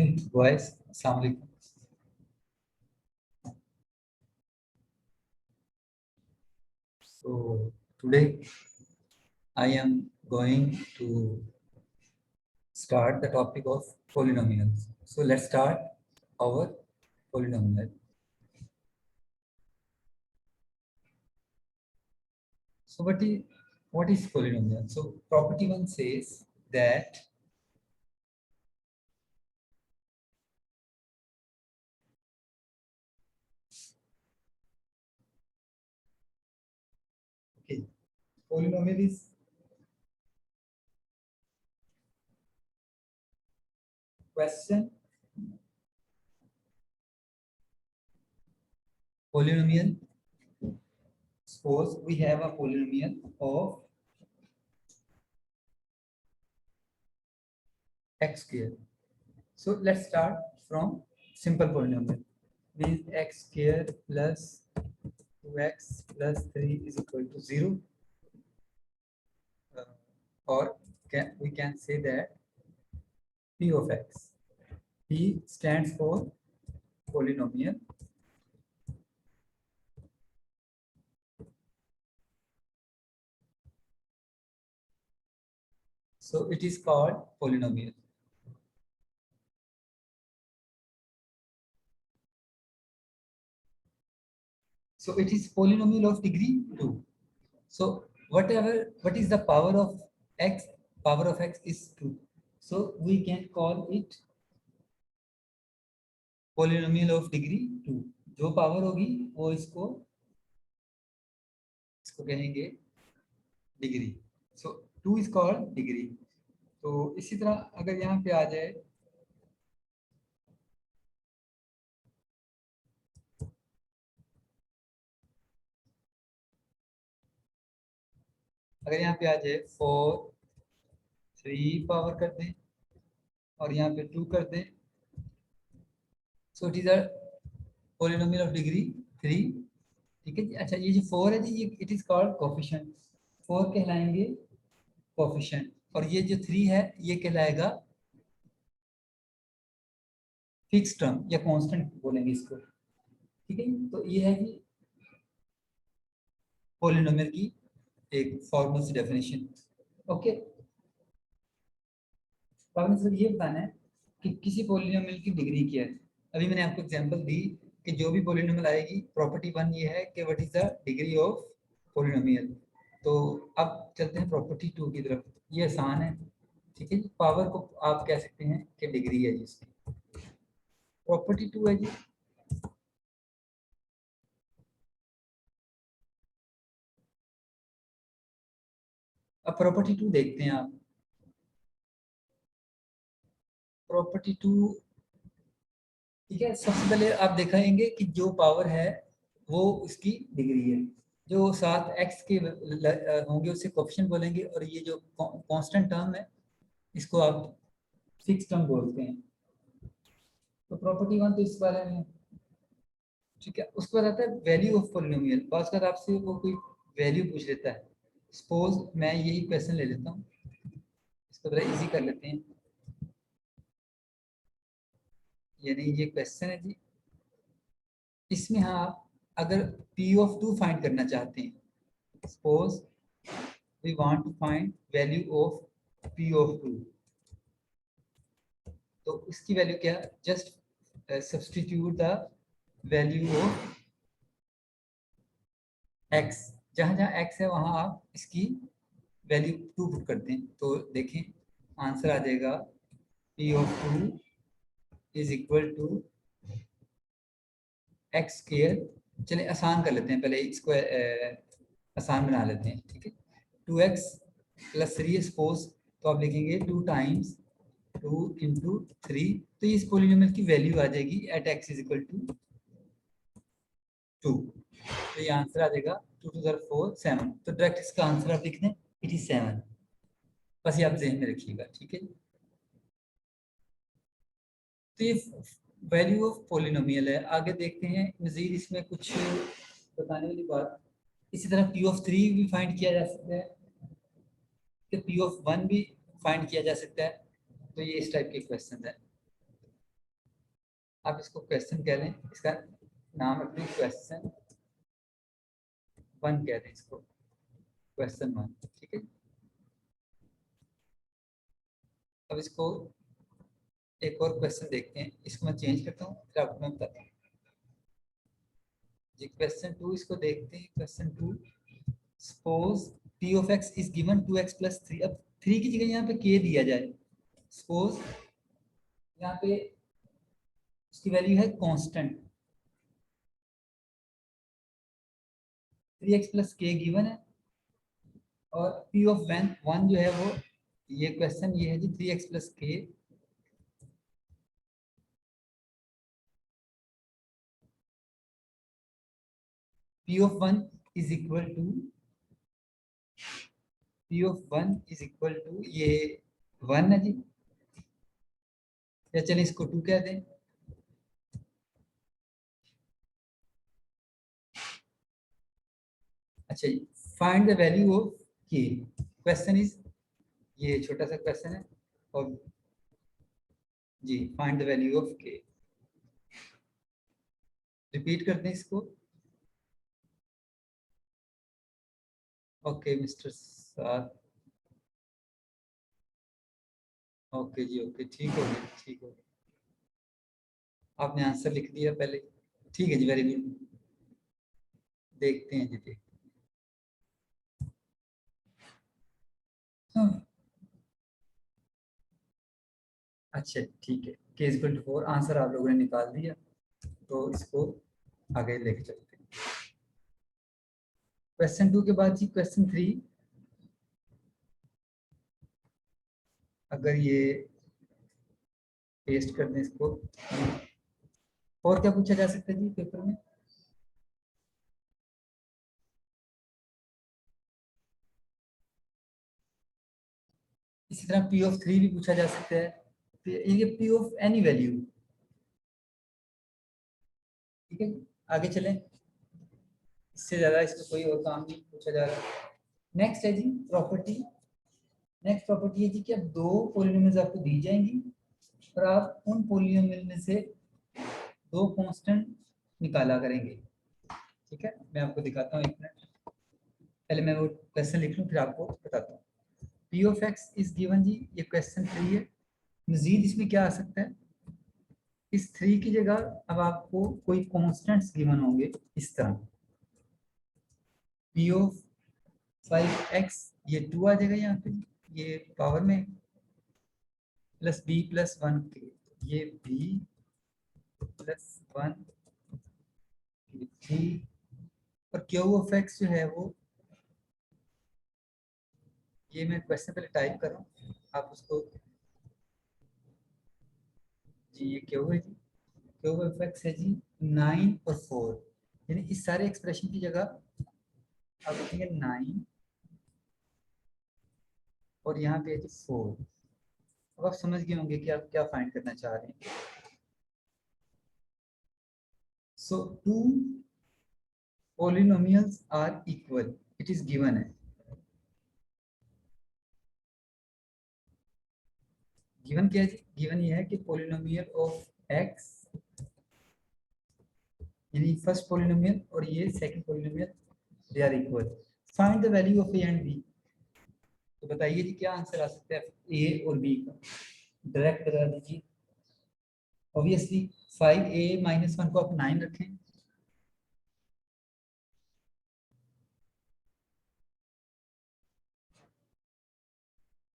Guys, Assalamu alaikum. So today I am going to start the topic of polynomials. So let's start our polynomial. So what is polynomial? So property one says that okay, polynomial is question polynomial. Suppose we have a polynomial of x square. So let's start from simple polynomial. Means x square plus 2x plus 3 is equal to 0. Or we can say that p of x. P stands for polynomial. So it is called polynomial. So it is polynomial of degree 2. So what is the power of x? Power of x is 2. So we can call it polynomial of degree 2. जो power होगी वो इसको कहेंगे degree. So 2 is called degree. तो इसी तरह अगर यहाँ पे आ जाए अगर यहाँ पे आ जाए 4 3 पावर कर दें और यहाँ पे 2 कर दें. So it is a polynomial of degree 3. ठीक है जी. अच्छा ये जो 4 है जी ये इट इज कॉल्ड कोफिशिएंट. 4 कहलाएंगे कोफिशिएंट और ये जो 3 है ये कहलाएगा फिक्स टर्म या कांस्टेंट बोलेंगे इसको. ठीक है. तो ये है कि पोलिनोमियल की एक फॉर्मल सी डेफिनेशन. ओके. तो आपने सिर्फ ये बताना है कि किसी पोलिनोमियल की डिग्री क्या है. अभी मैंने आपको एग्जांपल दी कि जो भी पोलिनोमियल आएगी प्रॉपर्टी वन ये है कि what is the degree of polynomial. तो अब चलते हैं प्रॉपर्टी टू की तरफ. ये आसान है. ठीक है जी. पावर को आप कह सकते हैं कि डिग्री है जी इसकी. प्रॉपर्टी टू है जी. अब प्रॉपर्टी टू देखते हैं आप. प्रॉपर्टी टू ठीक है. सबसे पहले आप दिखाएंगे कि जो पावर है वो उसकी डिग्री है. जो साथ x के होंगे उसे कोफिशिएंट बोलेंगे और ये जो कांस्टेंट टर्म है इसको आप फिक्स टर्म बोलते हैं. तो प्रॉपर्टी वन तो इस बारे में. ठीक है. उसके बाद आता है वैल्यू ऑफ पॉलिनोमियल. बात कर आपसे वो कोई वैल्यू पूछ लेता है. सपोज मैं यही क्वेश्चन ले लेता हूँ. इसको थोड़ा इजी कर लेते हैं. यानी ये क्वेश्चन है जी. इसमें आप अगर p ऑफ 2 फाइंड करना चाहते हैं. Suppose we want to find value of p of 2. तो इसकी वैल्यू क्या. Just substitute the value of x. जहां जहां x है वहां आप इसकी वैल्यू 2 पुट करते हैं. तो देखें आंसर आ जाएगा p of 2 is equal to x square. चलिए आसान कर लेते हैं पहले. इसको आसान बना लेते हैं. ठीक है. 2x plus 3 suppose. तो आप लिखेंगे 2 टाइम्स 2 इंटू 3. तो इस पोलिनोमियल की वैल्यू आ जाएगी at x is equal to 2. तो ये आंसर आ जाएगा 2 टू 4 7. तो डायरेक्ट इसका आंसर आप लिख दें इट इज 7. बस ये आप ज़हन में रखिएगा. ठीक है. तो ये वैल्यू ऑफ पोलिनोमियल है. आगे देखते हैं मजीद इसमें कुछ बताने वाली बात. इसी तरह p ऑफ 3 भी फाइंड किया जा सकता है कि p ऑफ 1 भी फाइंड किया जा सकता है. तो ये इस टाइप के क्वेश्चन है. आप इसको क्वेश्चन कह लें, इसका नाम रख दें क्वेश्चन 1 कह दें इसको, क्वेश्चन 1, ठीक है। अब इसको एक और क्वेश्चन देखते हैं, इसको मैं चेंज करता हूँ फिर आपको मैं बताता हूँ जी। क्वेश्चन 2 इसको देखते हैं। Question 2, suppose p of x is given 2x plus 3। अब 3 की जगह यहाँ पे k दिया जाए। सपोज यहाँ पे उसकी वैल्यू है constant, 3x plus k given है, और p ऑफ 1 जो है वो, ये क्वेश्चन ये है जी 3x plus k p of 1 is equal to, p of 1 is equal to ये 1 है जी, या चलिए इसको 2 कह दें। अच्छा जी, find the value of k। Question is, ये छोटा सा क्वेश्चन है, और जी find the value of k। Repeat करते हैं इसको। ओके मिस्टर साथ, ओके जी, ओके, ठीक हो गया, ठीक हो गया। आपने आंसर लिख दिया पहले, ठीक है जी, वेरी गुड। देखते हैं जी, देखते हैं। हाँ, अच्छा ठीक है, k इक्वल टू 4 आंसर आप लोगों ने निकाल दिया, तो इसको आगे लेके चलते हैं। क्वेश्चन 2 के बाद जी क्वेश्चन 3, अगर ये पेस्ट कर दें इसको, और क्या पूछा जा सकता है जी पेपर में? इसी तरह p ऑफ 3 भी पूछा जा सकता है, ये p ऑफ एनी वैल्यू, ठीक है। आगे चलें, इससे ज्यादा इसमें कोई और काम नहीं पूछा जा रहा। नेक्स्ट है जी प्रॉपर्टी। नेक्स्ट प्रॉपर्टी है जी कि अब दो पॉलिनोमियल्स आपको दी जाएंगी, और आप उन पॉलिनोमियल में से दो कांस्टेंट निकाला करेंगे, ठीक है। मैं आपको दिखाता हूँ, एक मिनट, पहले मैं वो क्वेश्चन लिख लूँ फिर आपको बताता हूँ। p of x is given जी, ये क्वेश्चन 3 है। मजीद इसमें क्या आ सकता है, इस 3 की जगह अब आपको कोई कॉन्स्टेंट्स गिवन होंगे इस तरह, p ऑफ 5x, ये 2 आ जाएगा यहाँ पे, ये पावर में, प्लस b प्लस 1 के, ये b प्लस 1 ये 3, और q ऑफ x जो है वो, ये मैं क्वेश्चन पहले टाइप कर रहा हूँ, आप उसको, जी ये क्यू है जी, क्यू ऑफ एक्स है जी 9 और 4, यानी इस सारे एक्सप्रेशन की जगह आप लिखेंगे 9 और यहाँ पे है जी 4। अब आप समझ गए होंगे कि आप क्या फाइंड करना चाह रहे हैं। So two polynomials are equal, it is given है, गिवन क्या है जी, गिवन ये है कि पॉलिनोमियल ऑफ एक्स, यानी फर्स्ट पॉलिनोमियल और ये second polynomial, they are equal. Find the value of A and B. तो बताइए जी क्या आंसर आ सकता है ए और बी का, डायरेक्ट बता दीजिए। ऑब्वियसली 5a माइनस 1 को आप 9 रखें,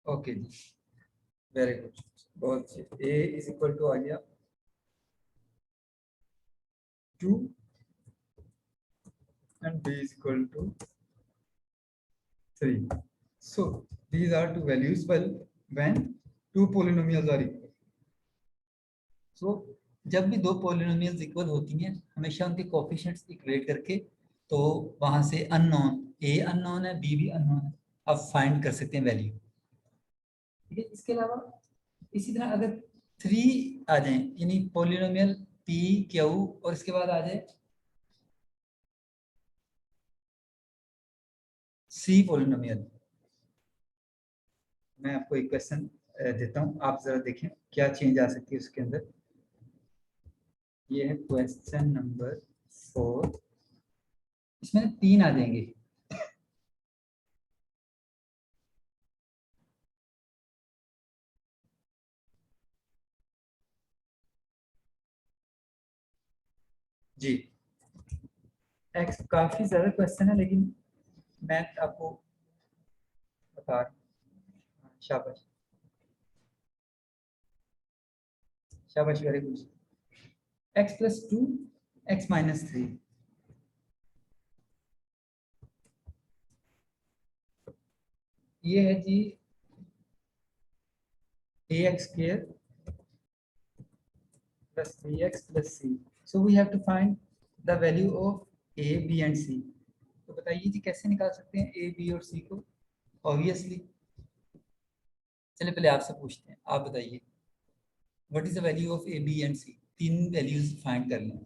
ओके जी, वेरी गुड, बहुत अच्छे। a इज इक्वल टू आ गया 2 and b is equal to 3. So these are two values well when two polynomials are equal. So जब भी दो पॉलिनोमियल्स इक्वल होती हैं हमेशा उनके कोफिशिएंट्स इक्वेट करके, तो वहां से अननोन, a अननोन है b भी अननोन है, आप फाइंड कर सकते हैं वैल्यू, ठीक है। इसके अलावा इसी तरह अगर 3 आ जाए, यानी पॉलिनोमियल p q और इसके बाद आ जाए c पॉलिनोमियल, मैं आपको एक क्वेश्चन देता हूं, आप जरा देखें क्या चेंज आ सकती है उसके अंदर। ये है क्वेश्चन नंबर 4, इसमें 3 आ जाएंगे। जी, एक्स काफी ज्यादा क्वेश्चन है, लेकिन मैं आपको बता रहा हूँ। शाबाश, शाबाश, very good. X plus 2, X minus 3, ये है जी A X square plus 3x plus c. So we have to find the value of a, b and c. तो बताइए जी कैसे निकाल सकते हैं a, b और c को? ऑब्वियसली, चलिए पहले आपसे पूछते हैं, आप बताइए what is the value of a, b and c? तीन वैल्यूज फाइंड कर लें।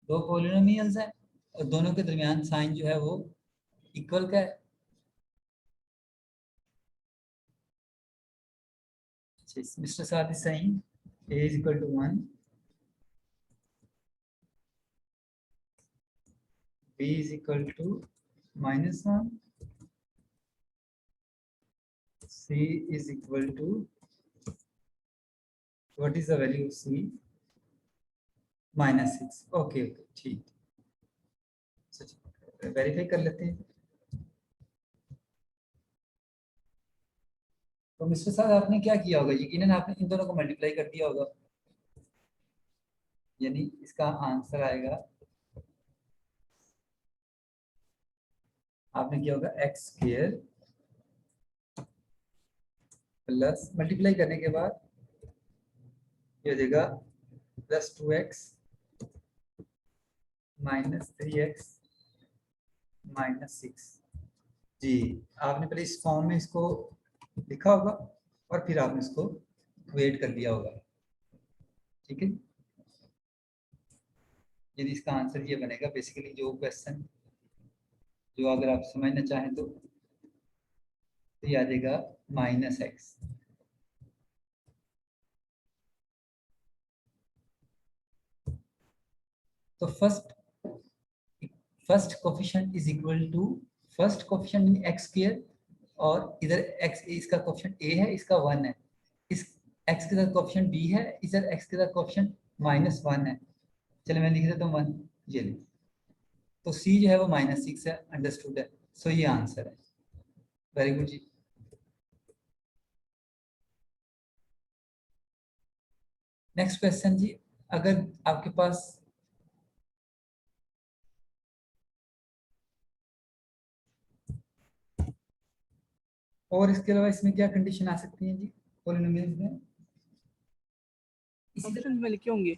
दो पॉलिनोमियल्स हैं और दोनों के दरमियान साइन जो है वो इक्वल का है। मिस्टर साथ इज सही, a is equal to 1, b is equal to -1, c is equal to, what is the value of c? -6। Okay okay, ठीक, वेरीफाई कर लेते हैं। तो मिस्टर साहब आपने क्या किया होगा, यकीनन आपने इन दोनों को मल्टीप्लाई कर दिया होगा, यानी इसका आंसर आएगा, आपने किया होगा एक्स स्क्वायर प्लस मल्टीप्लाई करने के बाद ये हो जाएगा +2x -3x -6। जी, आपने पहले इस फॉर्म में इसको लिखा होगा और फिर आपने इसको इक्वेट कर दिया होगा, ठीक है। यदि इसका आंसर ये बनेगा, बेसिकली जो क्वेश्चन जो अगर आप समझना चाहें तो ये आ जाएगा -x। तो first coefficient is equal to first coefficient in x square, और इधर एक्स, इसका कोफिशिएंट a है, इसका 1 है, इस x के साथ कोफिशिएंट b है, इधर x के साथ कोफिशिएंट -1 है। चलिए मैं लिख देता हूँ 1, ये ले। तो c जो है वो -6 है, अंडरस्टूड है, सो ये आंसर है। वेरी गुड जी। नेक्स्ट क्वेश्चन जी, अगर आपके पास और इसके अलावा इसमें क्या कंडीशन आ सकती है जी पॉलिनोमियल्स में? इसी ऑप्शन में लिखे होंगे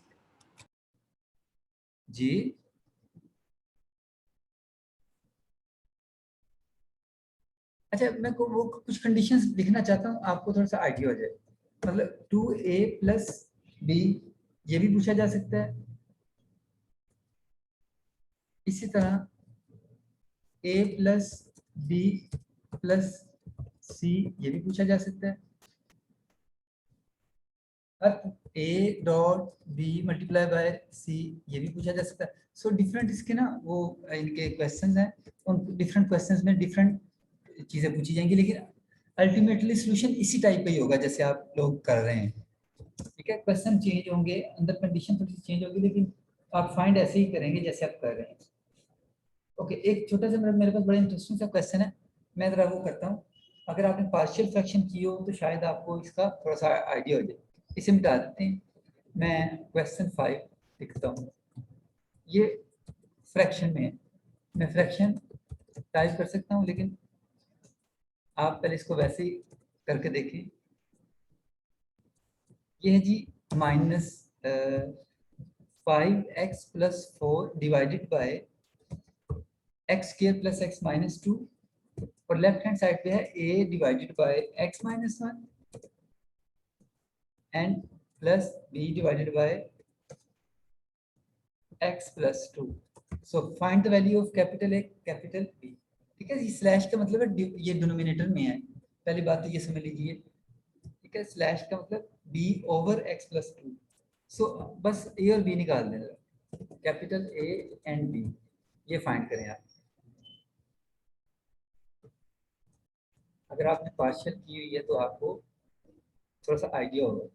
जी, अच्छा मैं को वो कुछ कंडीशंस लिखना चाहता हूँ, आपको थोड़ा सा आइडिया हो जाए। मतलब 2a प्लस b, ये भी पूछा जा सकता है। इसी तरह a plus b plus c, ये भी पूछा जा सकता है। अर्थ a dot b multiply by c, ये भी पूछा जा सकता है। सो डिफरेंट इसके ना वो इनके क्वेश्चंस हैं, उन डिफरेंट क्वेश्चंस में डिफरेंट चीजें पूछी जाएंगी, लेकिन अल्टीमेटली सोल्यूशन इसी टाइप का ही होगा जैसे आप लोग कर रहे हैं। ठीक है, क्वेश्चन चेंज होंगे, अंदर कंडीशन थोड़ी सी चेंज होगी, लेकिन आप फाइंड ऐसे ही करेंगे जैसे आप कर रहे हैं। ओके, एक छोटा सा मेरे पास बड़ा इंटरेस्टिंग सा क्वेश्चन है, मैं जरा वो करता हूँ। अगर आपने पार्शियल फ्रैक्शन की हो तो शायद आपको इसका थोड़ा सा आइडिया हो जाए। इसे मिटा देते हैं, मैं क्वेश्चन 5 लिखता हूँ। ये फ्रैक्शन में है, मैं फ्रैक्शन टाइप कर सकता हूँ, लेकिन आप पहले इसको वैसे ही करके देखें। ये है जी -5x plus 4 divided by x square plus x minus 2, और लेफ्ट हैंड साइड पे है a divided by x minus 1 and plus b divided by x plus 2। So find the value of capital A capital B। ठीक है, slash का मतलब है ये denominator में है, पहली बात तो ये समझ लीजिए। ठीक है, स्लैश का मतलब b ओवर x प्लस 2। सो बस a और b निकाल देना, कैपिटल A एंड B, ये फाइंड करें आप। अगर आपने पार्शियल की हुई है तो आपको थोड़ा सा आइडिया होगा।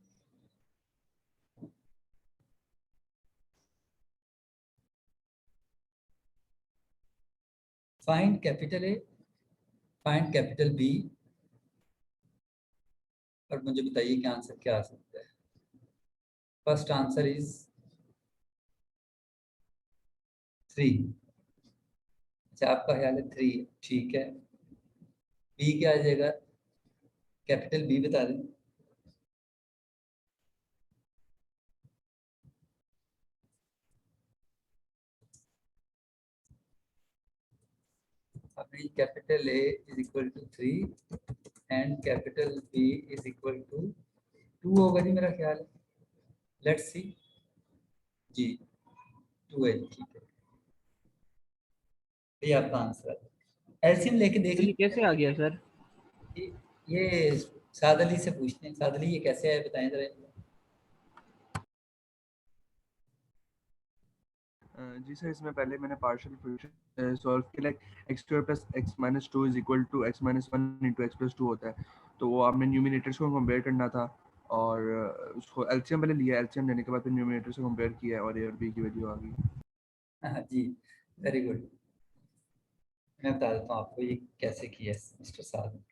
Find capital A, find capital B, और मुझे बताइए क्या आंसर क्या आ सकता है। First answer is 3। अच्छा, आपका ख्याल है 3, ठीक है। B क्या आ जाएगा, कैपिटल B बता दें। अभी capital A is equal to 3 and capital B is equal to 2 होगा जी मेरा ख्याल है। लेट्स सी जी, 2 है, ठीक है, ये आपका आंसर है। एलसीएम लेके देख तो ये लीजिए। कैसे आ गया सर? ये साद अली से पूछते हैं। साद अली, ये कैसे है बताएं जरा। जी सर, इसमें पहले मैंने पार्शियल फ्रैक्शन सॉल्व किया, like x square plus x minus 2 is equal to x minus 1 into x plus 2 होता है। तो वो आपने न्यूमिनेटर्स को कंपेयर करना था और उसको एलसीएम पहले लिया, एलसीएम लेने के बाद फिर न्यूमिनेटर से कंपेयर किया और ए और बी की वैल्यू आ गई। हाँ जी, वेरी गुड। मैं बता देता हूँ आपको ये कैसे किया मिस्टर साद।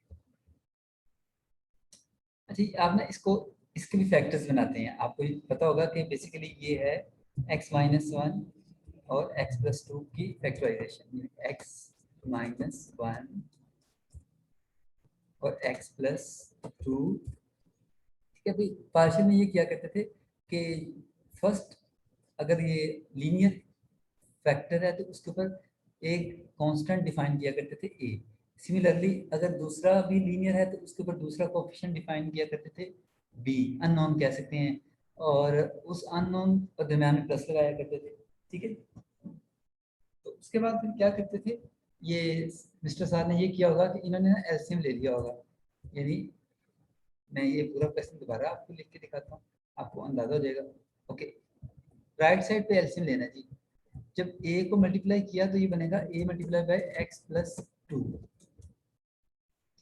अच्छा, आप ना इसको, इसके भी फैक्टर्स बनाते हैं। आपको ये पता होगा कि बेसिकली ये है x माइनस 1 और x प्लस 2 की फैक्टराइजेशन, x माइनस 1 और x प्लस 2। ठीक है भाई, पार्शियल में ये किया करते थे कि फर्स्ट अगर ये लीनियर फैक्टर है तो उसके ऊपर एक कांस्टेंट डिफाइन किया करते थे a। सिमिलरली अगर दूसरा भी लीनियर है तो उसके ऊपर दूसरा कोएफिशिएंट डिफाइन किया करते थे b, अननोन कह सकते हैं, और उस अननोन और दरम्यान में प्लस लगाया करते थे। ठीक है, तो उसके बाद फिर क्या करते थे, ये मिस्टर साहब ने ये किया होगा कि इन्होंने ना एलसीएम ले लिया होगा। यानी मैं ये पूरा क्वेश्चन दोबारा आपको लिख के दिखाता हूँ, आपको अंदाजा हो जाएगा। ओके, राइट साइड पे एलसीएम लेना जी। जब a को मल्टीप्लाई किया तो ये बनेगा a multiply by x plus 2।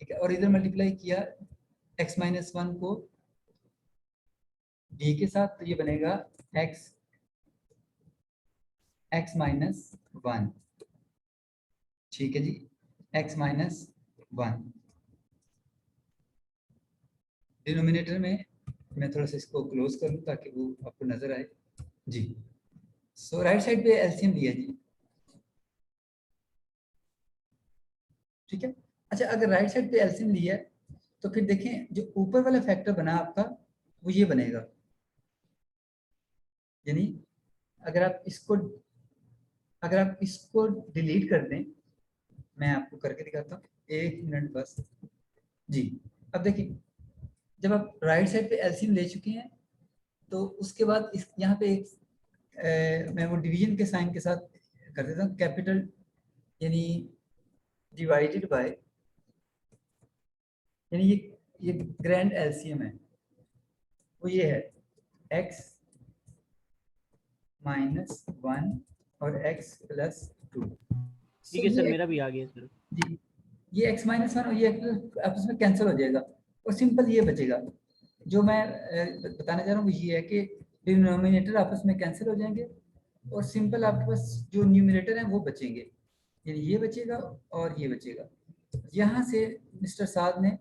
ठीक है, और इधर मल्टीप्लाई किया x माइनस 1 को b के साथ तो ये बनेगा x माइनस 1। ठीक है जी, x माइनस 1 डिनोमिनेटर में। मैं थोड़ा सा इसको क्लोज कर लूँ ताकि वो आपको नजर आए जी। सो राइट साइड पे एलसीएम लिया जी। ठीक है, अच्छा अगर राइट साइड पे एलसीएम लिया है तो फिर देखें जो ऊपर वाला फैक्टर बना आपका वो ये बनेगा। यानी अगर आप इसको, अगर आप इसको डिलीट कर दें, मैं आपको करके दिखाता हूँ, एक मिनट बस जी। अब देखिए, जब आप राइट साइड पे एलसीएम ले चुके हैं तो उसके बाद इस यहाँ पे एक मैं वो डिवीजन के साइन के साथ कर देता हूँ, कैपिटल यानी डिवाइडेड बाय, यानी ये ग्रैंड एलसीएम है, वो ये है x माइनस 1 और x प्लस 2। ठीक सो है सर, ये मेरा भी आ गया सर। जी, ये x माइनस 1 और ये आपस में कैंसिल हो जाएगा और सिंपल ये बचेगा। जो मैं बताना चाह रहा हूँ वो ये है कि डिनोमिनेटर आपस में कैंसिल हो जाएंगे और सिंपल आपके पास जो न्यूमरेटर है वो बचेंगे। यानी ये बचेगा और ये बचेगा। यहाँ से मिस्टर साद ने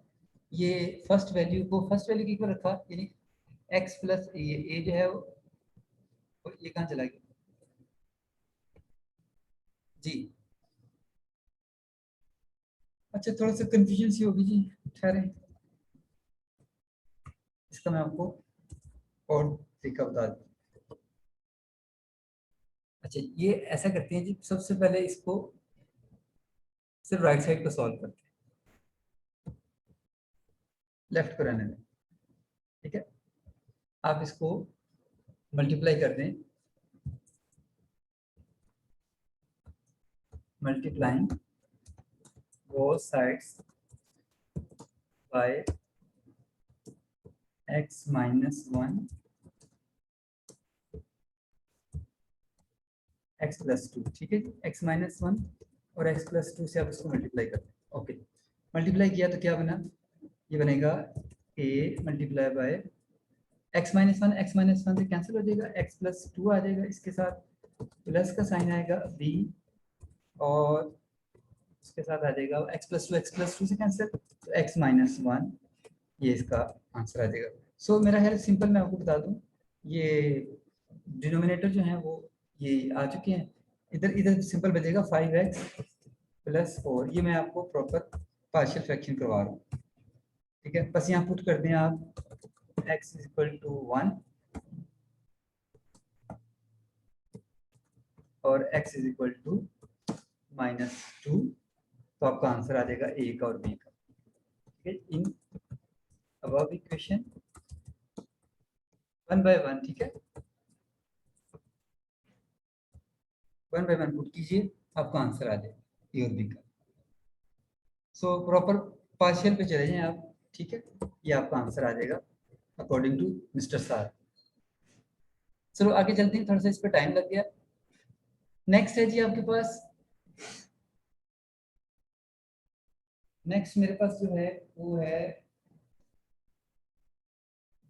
ये फर्स्ट वैल्यू को फर्स्ट वैल्यू की ऊपर रखा, यानी x प्लस ये जो है वो ये कहाँ चला गया जी। अच्छा, थोड़ा सा कंफ्यूजन सी होगी जी, ठहरे, इसका मैं आपको और तरीका बता दूँ। अच्छा, ये ऐसा करते हैं जी, सबसे पहले इसको सिर्फ राइट साइड को सॉल्व करते हैं, लेफ्ट को रहने दें। ठीक है, आप इसको मल्टीप्लाई कर दें, multiplying both sides by x minus 1 x plus 2, ठीक है, x माइनस 1 और x प्लस 2 से आप इसको मल्टीप्लाई करते हैं। ओके, मल्टीप्लाई किया तो क्या बना, ये बनेगा a multiply by x minus 1, x minus 1 से कैंसिल हो जाएगा, x प्लस 2 आ जाएगा, इसके साथ प्लस का साइन आएगा b, और इसके साथ आ जाएगा x प्लस 2 से कैंसिल, तो x माइनस 1, ये इसका आंसर आ जाएगा। सो मेरा है सिंपल, मैं आपको बता दूं, ये डिनोमिनेटर जो है वो ये आ चुके हैं, इधर इधर सिंपल बचेगा 5x प्लस 4, ये मैं आपको प्रॉपर पार्शियल फ्रैक्शन करवा रहा हूँ, ठीक है। बस यहाँ पुट कर दें आप x इज इक्वल टू 1 और x is equal to minus 2, तो आपका आंसर आ जाएगा ए का और बी का, ठीक है। इन अबव इक्वेशन 1 बाय 1, ठीक है, 1 बाय 1 पुट कीजिए, आपका आंसर आ जाएगा ए और बी का। सो प्रॉपर पार्शियल पे चले जाएं आप, ठीक है, ये आपका आंसर आ जाएगा अकॉर्डिंग टू मिस्टर सार। चलो आगे चलते हैं, थोड़ा सा इस पर टाइम लग गया। नेक्स्ट है जी आपके पास, नेक्स्ट मेरे पास जो है वो है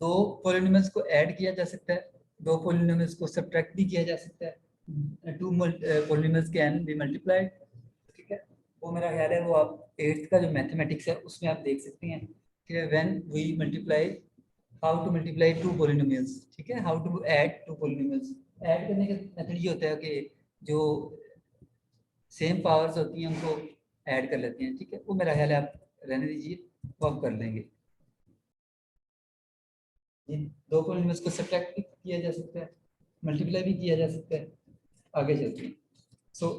दो पॉलिनोमियल्स को ऐड किया जा सकता है, दो पॉलिनोमियल्स को सब्ट्रैक्ट भी किया जा सकता है, two polynomials can be multiplied, ठीक है। वो मेरा ख्याल है वो आप 8th का जो मैथमेटिक्स है उसमें आप देख सकते हैं कि when we multiply, how to multiply two polynomials, ठीक है, how to add two polynomials. Add करने का मेथड ये होता है कि जो सेम पावर्स होती हैं उनको ऐड कर लेते हैं, ठीक है, वो मेरा ख्याल है आप रहने दीजिए, वो आप कर लेंगे। ये दो पॉलिनोमियल्स को सब्ट्रैक्ट भी किया जा सकता है, मल्टीप्लाई भी किया जा सकता है। आगे चलते हैं। सो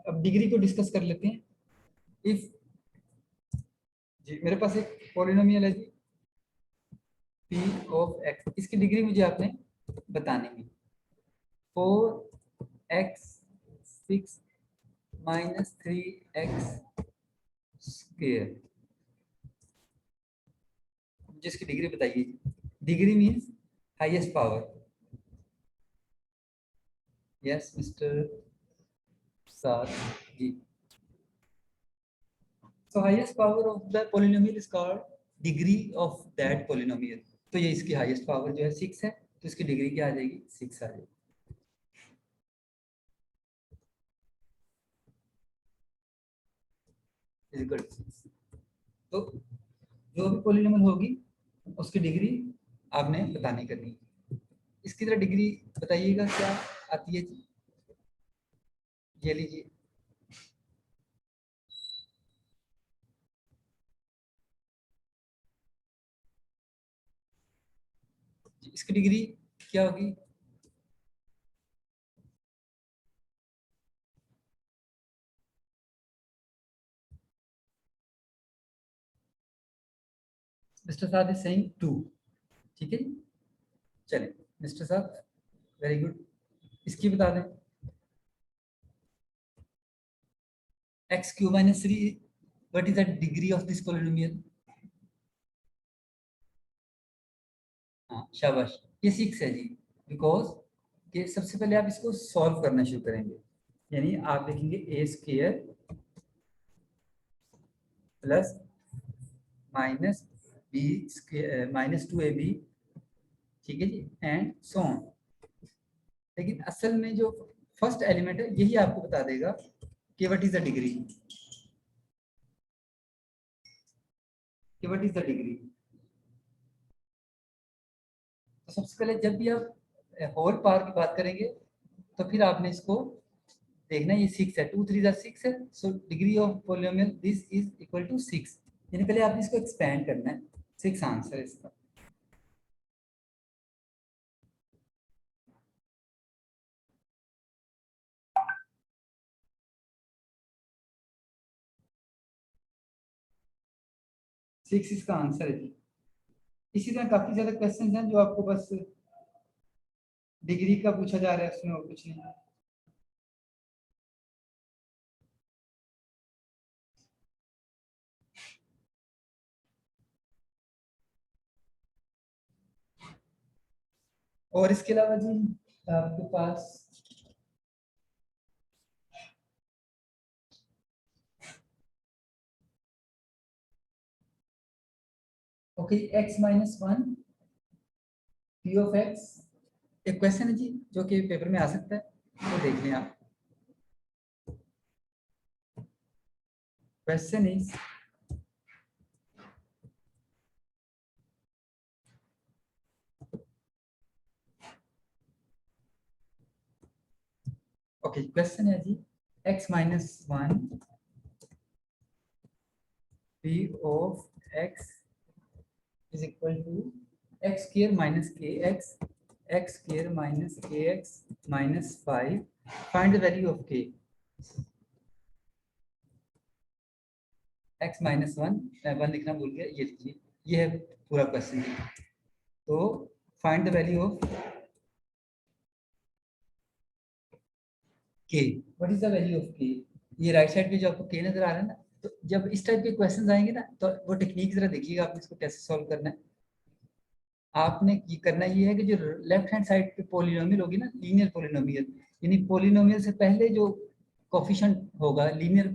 अब डिग्री को डिस्कस कर लेते हैं। इफ जी मेरे पास एक पॉलिनोमियल है जी p ऑफ x, इसकी डिग्री मुझे आपने बतानी है। 4x 6 माइनस 3x स्क्वायर, जिसकी डिग्री बताइए। Degree means highest power. Yes mister सार जी। So highest power of the polynomial is called degree of that polynomial. तो ये इसकी हाईएस्ट पावर जो है 6 है, तो इसकी डिग्री क्या आ जाएगी, 6 आ जाएगी। Equal to 6। तो जो भी पोलिनोमियल होगी उसकी डिग्री आपने बतानी करनी है। इसकी तरह डिग्री बताइएगा क्या आती है जी, ये लीजिए। इसकी डिग्री क्या होगी, मिस्टर साहब इज सेइंग 2, ठीक है जी। चलिए मिस्टर साहब वेरी गुड, इसकी बता दें। X Q minus 3, what is the degree of this polynomial. हाँ शाबाश, ये 6 है जी, बिकॉज ये सबसे पहले आप इसको सॉल्व करना शुरू करेंगे, यानी आप देखेंगे A square plus minus B square minus 2ab, ठीक है जी, एंड सो ऑन। लेकिन असल में जो फर्स्ट एलिमेंट है यही आपको बता देगा कि व्हाट इज द डिग्री, कि व्हाट इज द डिग्री। तो सबसे पहले जब भी आप होल पावर की बात करेंगे तो फिर आपने इसको देखना, ये 6 है, 2 3 6 है, so degree of polynomial this is equal to 6, यानी पहले आपने इसको एक्सपेंड करना है, 6 आंसर है इसका। सिक्स इसका आंसर है जी। इसी तरह काफी ज्यादा क्वेश्चन हैं जो आपको बस डिग्री का पूछा जा रहा है, उसमें और कुछ नहीं। और इसके अलावा जी आपके पास okay x minus one P of X, एक क्वेश्चन है जी जो कि पेपर में आ सकता है, तो देख लें आप। क्वेश्चन इज ओके, क्वेश्चन है जी x minus one P of x is equal to x square minus k x, x square minus k x minus five, find the value of k. X minus one, मैं one लिखना भूल गया, ये लीजिए, ये है पूरा क्वेश्चन। तो फाइंड द वैल्यू ऑफ के, what is the value of के। ये राइट साइड पे जो आपको के नजर आ रहा है ना, तो जब इस टाइप के क्वेश्चंस आएंगे ना, तो वो टेक्निक जरा देखिएगा आपने इसको कैसे सॉल्व करना है। आपने ये करना ये है कि जो लेफ्ट हैंड साइड पे पोलिनोमियल होगी ना, लीनियर पोलिनोमियल, यानी पोलिनोमियल से पहले जो कोफिशिएंट होगा, लीनियर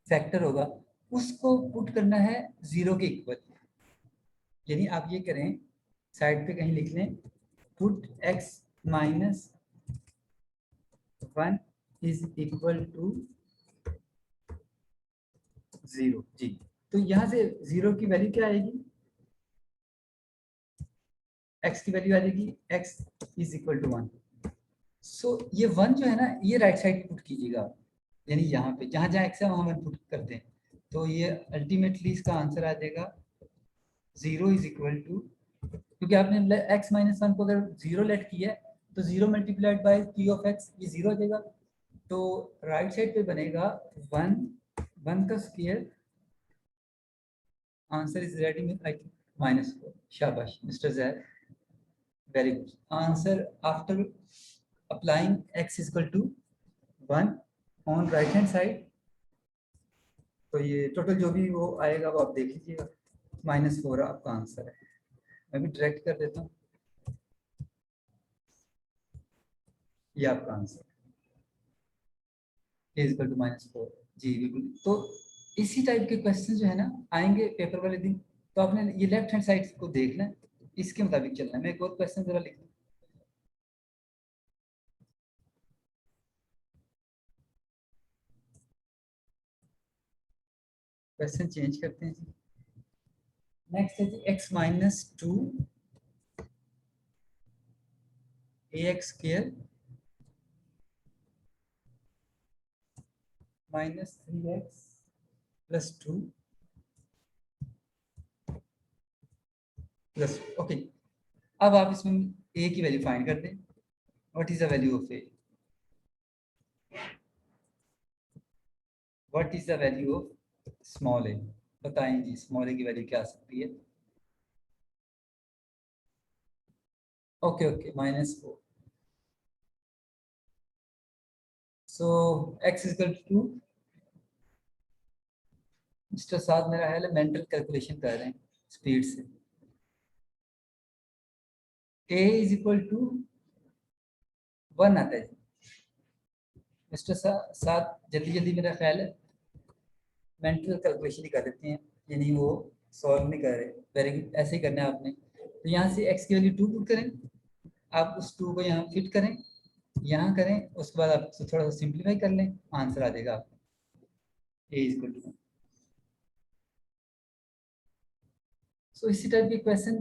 फैक्टर होगा, उसको पुट करना है जीरो के इक्वल। यानी आप ये करें, साइड पे कहीं लिख लें, put x minus one is equal to zero जी। तो यहाँ से जीरो की वैल्यू क्या आएगी, x की वैल्यू आ जाएगी x is equal to one. So ये वन जो है ना, ये राइट साइड पुट कीजिएगा, यानी यहाँ पे जहाँ जहाँ x है वहाँ वन पुट करते हैं, तो ये अल्टीमेटली इसका आंसर आ जाएगा जीरो इज इक्वल टू, क्योंकि आपने x माइनस वन को अगर जीरो लेट किया है, तो zero multiplied by p of x, ये जीरो आ जाएगा। तो राइट साइड पे बनेगा वन, वन का स्क्वायर, आंसर इज रेडी में आई थिंक माइनस फोर। शाबाश mister Zaid, very good answer after applying x is equal to one on right hand side. तो ये टोटल जो भी वो आएगा वो आप देख लीजिएगा, माइनस फोर आपका आंसर है। मैं भी डायरेक्ट कर देता हूँ, ये आपका answer is equal to minus four जी, बिल्कुल। तो इसी टाइप के क्वेश्चन जो है ना आएंगे पेपर वाले दिन, तो आपने ये लेफ्ट हैंड साइड को देखना है, इसके मुताबिक चलना है। मैं एक और क्वेश्चन जरा लिख, क्वेश्चन चेंज करते हैं जी। नेक्स्ट है जी x minus two A X square minus three X plus two plus, okay. अब आप इसमें a की वैल्यू फाइंड कर दें, what is the value of a, what is the value of small a, बताएं जी स्मॉल a की वैल्यू क्या आ सकती है। Okay okay, minus four. So x is equal to, mister साथ मेरा ख्याल है मेंटल कैलकुलेशन कर रहे हैं स्पीड से। a is equal to one आता है। मिस्टर साथ जल्दी जल्दी मेरा ख्याल है मेंटल कैलकुलेशन ही कर देते हैं, यानी वो सॉल्व नहीं कर रहे। वेरी गुड, ऐसे ही करना है आपने। तो यहाँ से x की वैल्यू टू पुट करें, आप उस टू को यहाँ फिट करें, यहाँ करें, उसके बाद आप थोड़ा सा सिंप्लीफाई कर लें, आंसर आ जाएगा आपका a इज इक्वल टू। सो इसी टाइप के क्वेश्चन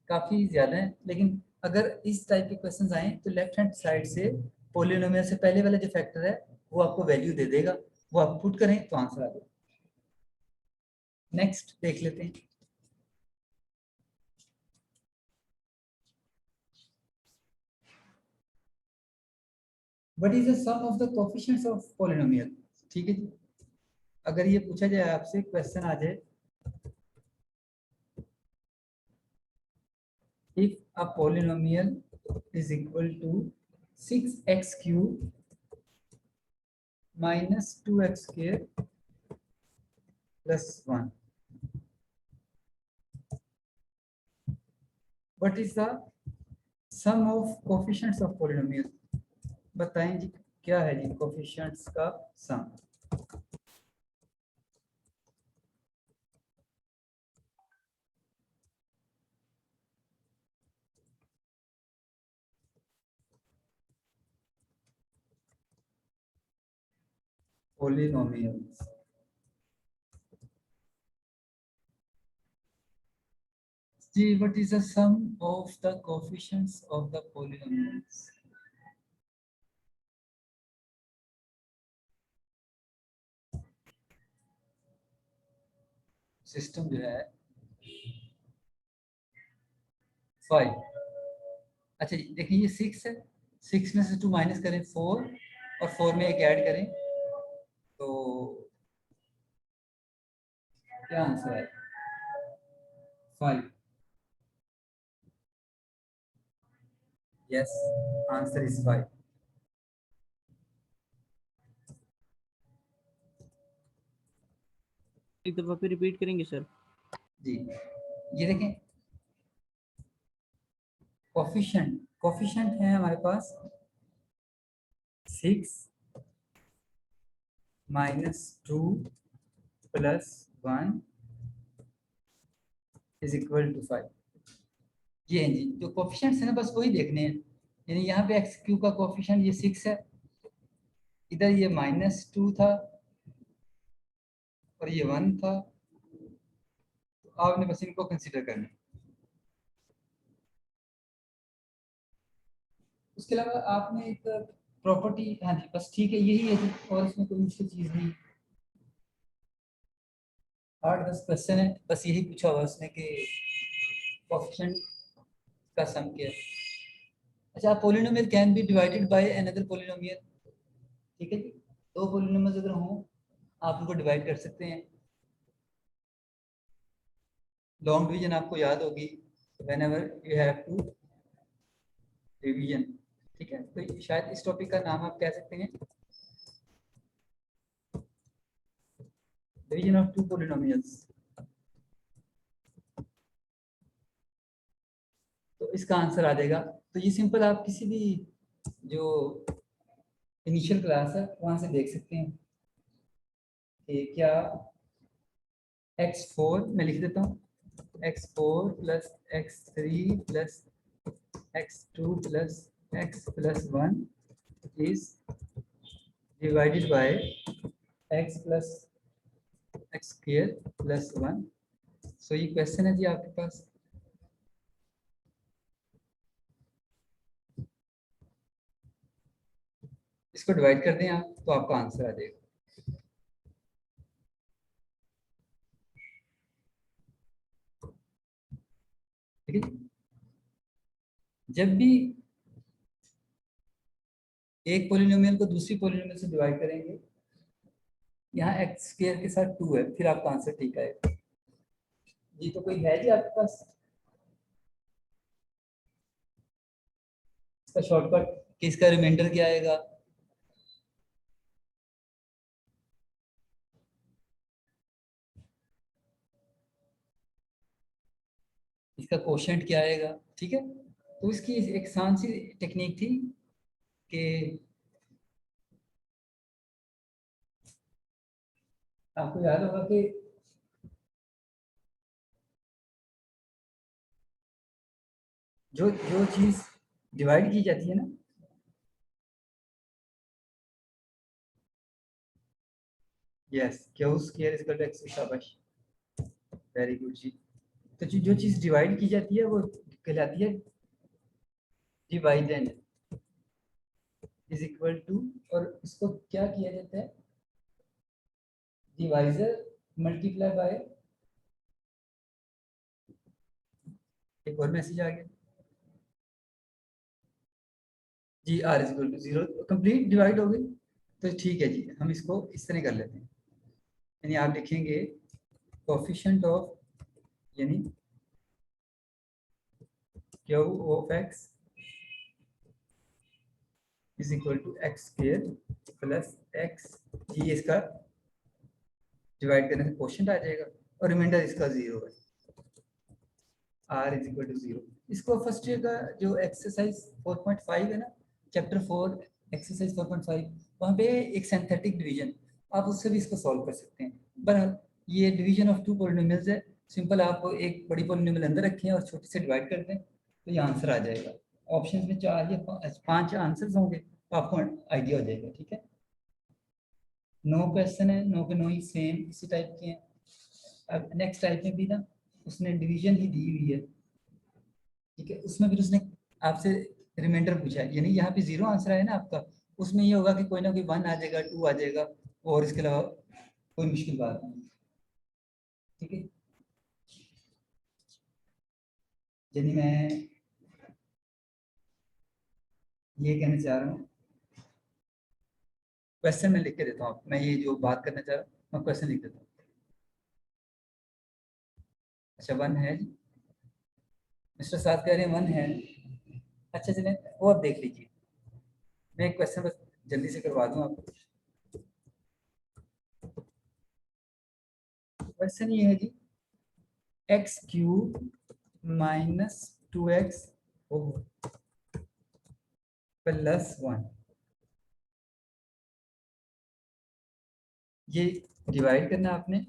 काफ़ी ज़्यादा है, लेकिन अगर इस टाइप के क्वेश्चंस आए तो लेफ्ट हैंड साइड से पोलिनोमियल से पहले वाला जो फैक्टर है वो आपको वैल्यू दे देगा, वो आप पुट करें तो आंसर आ जाएगा। नेक्स्ट देख लेते हैं, what is the sum of the coefficients of polynomial. ठीक है जी, अगर ये पूछा जाए आपसे, क्वेश्चन आ जाए, if a polynomial is equal to 6x cube minus 2x square plus 1, what is the sum of coefficients of polynomial, बताएं जी क्या है जी कोफिशिएंट्स का सम। पॉलिनोमियल्स, जी what is the sum of the coefficients of the polynomials? System जो है 5, अच्छा जी देखिए ये 6 है, 6 में से 2 माइनस करें 4 और 4 में एक ऐड करें तो क्या आंसर है 5। Yes, answer is 5। एक दफा फिर रिपीट करेंगे सर? जी ये देखें कोफिशिएंट, कोफिशिएंट है हमारे पास 6 minus 2 plus 1 is equal to 5। ये है जी जो कोफिशिएंट्स है ना बस वही देखने हैं, यानी यहाँ पे एक्स क्यू का कोफिशिएंट ये 6 है, इधर ये -2 था और ये 1 था, तो आपने बस इनको कंसीडर करना है। उसके अलावा आपने एक प्रॉपर्टी, हाँ जी बस ठीक है यही है जी, और इसमें कोई मुश्किल चीज़ नहीं। 8-10 क्वेश्चन है, बस यही पूछा हुआ उसने कि कोफिशिएंट का सम क्या है। अच्छा, polynomial can be divided by another polynomial, ठीक है जी, दो पॉलिनोमियल्स अगर हों आप उनको डिवाइड कर सकते हैं। लॉन्ग डिवीजन आपको याद होगी, whenever you have to division, ठीक है, तो शायद इस टॉपिक का नाम आप कह सकते हैं डिवीजन ऑफ टू पॉलिनोमियल्स। तो इसका आंसर आ जाएगा, तो ये सिंपल आप किसी भी जो इनिशियल क्लास है वहां से देख सकते हैं कि क्या x4 मैं लिख देता हूँ x4 plus x3 plus x2 plus x plus 1 is divided bye x plus x square plus 1। सो ये क्वेश्चन है जी आपके पास। इसको डिवाइड कर दें आप तो आपका आंसर आ जाएगा। ठीक है, जब भी एक पॉलिनोमियल को दूसरी पॉलिनोमियल से डिवाइड करेंगे, यहाँ एक्स स्क्वायर के साथ 2 है, फिर आपका आंसर ठीक आएगा जी। तो कोई है जी आपके पास इसका शॉर्टकट कि इसका रिमाइंडर क्या आएगा? इसका कोशेंट क्या आएगा? ठीक है, तो इसकी एक आसान सी टेक्निक थी कि आपको याद होगा कि जो जो चीज डिवाइड की जाती है ना, yes q square is equal to x, शाबाश, वेरी गुड जी। तो जो चीज डिवाइड की जाती है वो कहलाती है डिवाइडेंड इज इक्वल टू, और इसको क्या किया जाता है डिवाइजर मल्टीप्लाई बाय, एक और मैसेज आ गया जी, R is equal to 0, complete divide हो गई। तो ठीक है जी, हम इसको इस तरह कर लेते हैं, यानी आप लिखेंगे कोफिशिएंट ऑफ, यानी q of x is equal to x square plus x, ये इसका डिवाइड करने से क्वोशिएंट आ जाएगा और रिमाइंडर इसका 0 है। r is equal to 0। इसको फर्स्ट ईयर का जो एक्सरसाइज 4.5 है ना, चैप्टर 4 एक्सरसाइज 4.5, वहाँ पे एक सिंथेटिक डिवीजन, आप उससे भी इसको सॉल्व कर सकते हैं। बहरहाल ये डिवीजन ऑफ टू पॉलिनोमियल्स है, सिंपल आप एक बड़ी पॉलिनोमियल अंदर रखें और छोटे से डिवाइड कर दें तो ये आंसर आ जाएगा। ऑप्शन में 4 या 5 आंसर्स होंगे तो आपको आइडिया हो जाएगा। ठीक है, 9 क्वेश्चन है, 9 के 9 ही सेम इसी टाइप के हैं। अब नेक्स्ट टाइप में भी ना उसने डिवीजन ही दी हुई है, ठीक है, उसमें फिर उसने आपसे रिमाइंडर पूछा है, यानी यहाँ पे 0 आंसर आया ना आपका, उसमें ये होगा कि कोई ना कोई 1 आ जाएगा, 2 आ जाएगा, और इसके अलावा कोई मुश्किल बात नहीं। ठीक है, यानी मैं ये कहना चाह रहा हूँ, क्वेश्चन में लिख के देता हूँ, मैं ये जो बात करना चाह रहा हूँ मैं क्वेश्चन लिख देता हूँ। अच्छा 1 है जी, मिस्टर साथ कह रहे हैं 1 है। अच्छा चले वो अब देख लीजिए, मैं एक क्वेश्चन बस जल्दी से करवा दूं आपको। क्वेश्चन ये है जी, X cube minus 2x plus 1, ये डिवाइड करना आपने,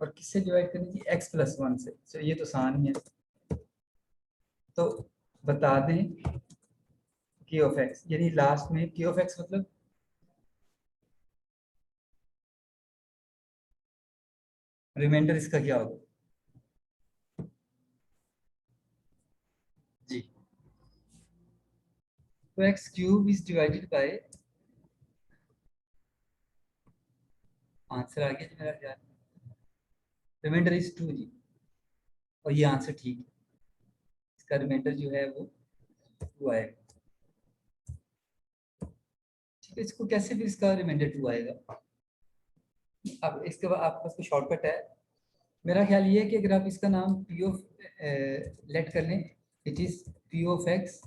और किससे डिवाइड करनी थी, x प्लस 1 से। चलो ये तो आसान ही है, तो बता दें k ऑफ x, यानी लास्ट में k ऑफ x मतलब रिमाइंडर इसका क्या होगा जी। तो X cube is divided by, answer आ गया जी मेरा ख्याल, रिमाइंडर इज 2 जी, और ये आंसर ठीक है, इसका रिमाइंडर जो है वो 2 आएगा। ठीक है, इसको कैसे फिर इसका रिमाइंडर 2 आएगा, अब इसके बाद आपके पास कोई शॉर्टकट है। मेरा ख्याल ये है कि अगर आप इसका नाम पी ऑफ लेट कर लें, it is P of X,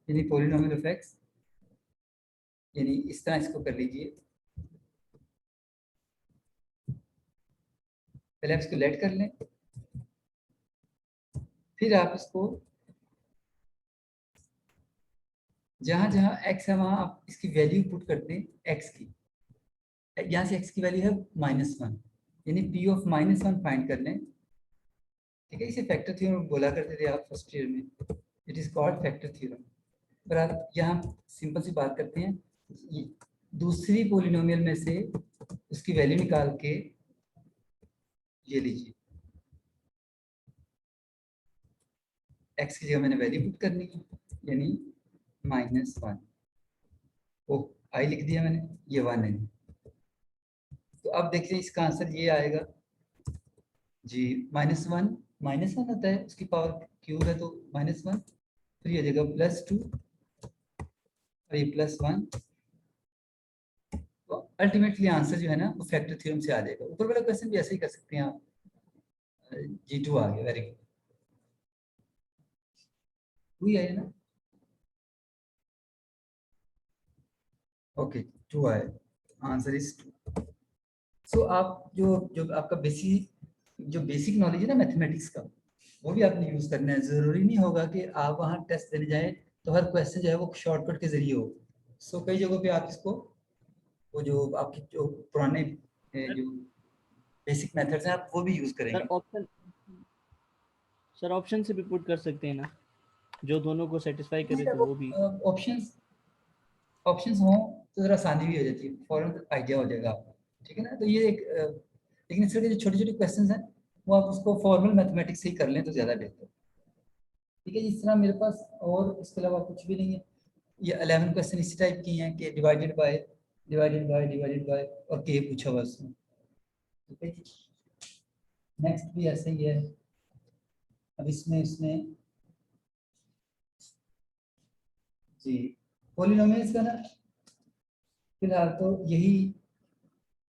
यानी पॉलिनोमियल ऑफ एक्स, यानी इस तरह इसको कर लीजिए, पहले आप इसको लेट कर लें, फिर आप इसको जहां जहां x है वहां आप इसकी वैल्यू पुट करते हैं x की, यहाँ से x की वैल्यू है -1, यानी p ऑफ -1 फाइंड कर लें। ठीक है, इसे फैक्टर थ्योरम बोला करते थे आप फर्स्ट ईयर में, it is called factor theorem. पर आप यहाँ सिंपल सी बात करते हैं, ये दूसरी पॉलिनोमियल में से उसकी वैल्यू निकाल के ये लीजिए, x की जगह मैंने वैल्यू पुट करनी है, यानी -1, ओ आई लिख दिया मैंने, ये 1 है। तो अब देखिए इसका आंसर ये आएगा जी, -1 होता है, उसकी पावर क्यूब है तो -1, फिर ये हो जाएगा +2 और ये +1, तो अल्टीमेटली आंसर जो है ना वो फैक्टर थ्योरम से आ जाएगा। ऊपर वाला क्वेश्चन भी ऐसे ही कर सकते हैं आप, G2 आ गया, वेरी गुड, वही आया ना, ओके 2 आया, आंसर इज 2। सो आप जो जो आपका बेसिक नॉलेज है ना मैथमेटिक्स का, वो भी आपने यूज करना है। जरूरी नहीं होगा कि आप वहाँ टेस्ट देने जाए तो हर क्वेश्चन जो है वो शॉर्टकट के जरिए हो। सो कई जगहों पे आप इसको, वो जो आपके जो पुराने जो बेसिक मेथड्स हैं आप वो भी यूज करेंगे। सर ऑप्शन से भी पुट कर सकते हैं ना, जो दोनों को सेटिस्फाई करे तो वो भी। ऑप्शंस हो तो जरा आसानी भी हो जाती है, फौरन आइडिया हो जाएगा आपको। ठीक है ना, तो ये एक लेकिन इसके जो छोटे छोटे क्वेश्चंस हैं वो आप उसको फॉर्मल मैथमेटिक्स से ही कर लें तो ज़्यादा बेहतर। ठीक है, इस तरह मेरे पास और इसके अलावा कुछ भी नहीं है। ये 11 क्वेश्चन इसी टाइप की हैं कि डिवाइडेड बाय और के पूछा हुआ उसमें। ठीक है, नेक्स्ट भी ऐसे ही है। अब इसमें इसमें जी पॉलिनोमियल्स का ना फिलहाल तो यही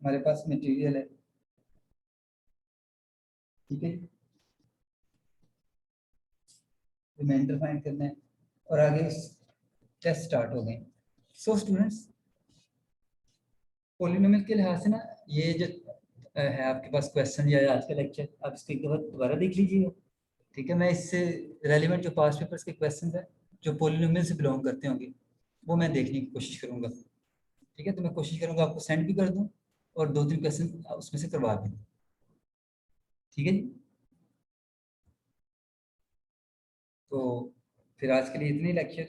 हमारे पास मटेरियल है। ठीक है, रिमाइंडर फाइंड करना है और आगे टेस्ट स्टार्ट हो गए। सो स्टूडेंट्स, पॉलिनोमियल के लिहाज से ना ये जो है आपके पास क्वेश्चन या आज का लेक्चर, आप इसको एक बार दोबारा देख लीजिएगा। ठीक है, मैं इससे रेलिवेंट जो पास्ट पेपर्स के क्वेश्चन है जो पोलिनोमियल से बिलोंग करते होंगे वो मैं देखने की कोशिश करूंगा। ठीक है, तो मैं कोशिश करूंगा आपको सेंड भी कर दूं और 2-3 क्वेश्चन उसमें से करवा दूं। ठीक है जी, तो फिर आज के लिए इतने लेक्चर।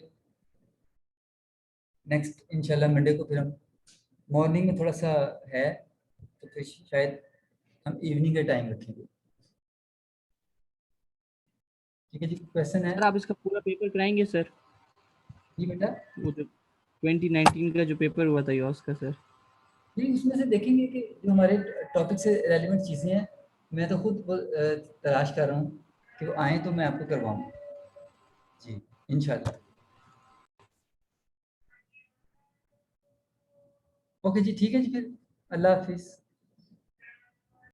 नेक्स्ट इंशाल्लाह मंडे को फिर हम मॉर्निंग में थोड़ा सा है, तो फिर शायद हम इवनिंग का टाइम रखेंगे। ठीक है जी, क्वेश्चन है सर आप इसका पूरा पेपर कराएंगे सर? जी बेटा? वो जो 2019 का जो पेपर हुआ था यॉस का सर। जी, इसमें से देखेंगे कि जो हमारे टॉपिक से रेलिवेंट चीज़ें हैं, मैं तो खुद तलाश कर रहा हूँ कि वो आए तो मैं आपको करवाऊँ जी, इंशाल्लाह। ओके जी, ठीक है जी, फिर अल्लाह हाफिज़।